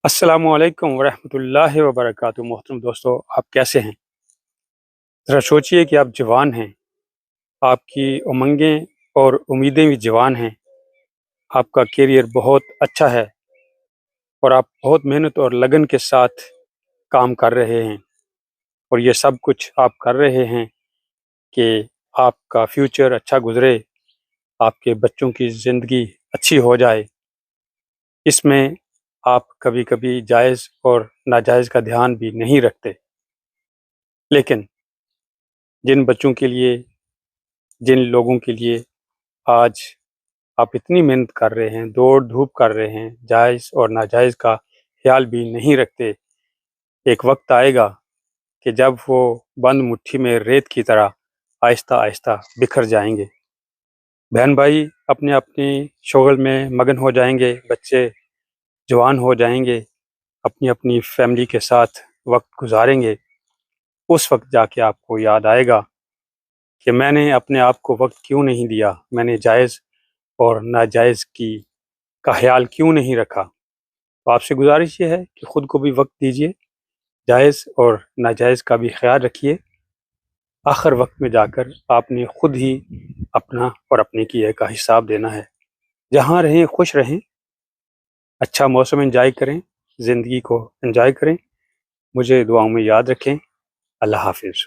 السلام علیکم ورحمۃ اللہ وبرکاتہ۔ محترم دوستو، آپ کیسے ہیں؟ ذرا سوچئے کہ آپ جوان ہیں، آپ کی امنگیں اور امیدیں بھی جوان ہیں، آپ کا کیریئر بہت اچھا ہے اور آپ بہت محنت اور لگن کے ساتھ کام کر رہے ہیں، اور یہ سب کچھ آپ کر رہے ہیں کہ آپ کا فیوچر اچھا گزرے، آپ کے بچوں کی زندگی اچھی ہو جائے۔ اس میں آپ کبھی کبھی جائز اور ناجائز کا دھیان بھی نہیں رکھتے، لیکن جن بچوں کے لیے، جن لوگوں کے لیے آج آپ اتنی محنت کر رہے ہیں، دوڑ دھوپ کر رہے ہیں، جائز اور ناجائز کا خیال بھی نہیں رکھتے، ایک وقت آئے گا کہ جب وہ بند مٹھی میں ریت کی طرح آہستہ آہستہ بکھر جائیں گے۔ بہن بھائی اپنے اپنے شغل میں مگن ہو جائیں گے، بچے جوان ہو جائیں گے، اپنی اپنی فیملی کے ساتھ وقت گزاریں گے۔ اس وقت جا کے آپ کو یاد آئے گا کہ میں نے اپنے آپ کو وقت کیوں نہیں دیا، میں نے جائز اور ناجائز کا خیال کیوں نہیں رکھا۔ تو آپ سے گزارش یہ ہے کہ خود کو بھی وقت دیجیے، جائز اور ناجائز کا بھی خیال رکھیے۔ آخر وقت میں جا کر آپ نے خود ہی اپنا اور اپنے کیے کا حساب دینا ہے۔ جہاں رہیں خوش رہیں، اچھا موسم انجوائے کریں، زندگی کو انجوائے کریں۔ مجھے دعاؤں میں یاد رکھیں۔ اللہ حافظ۔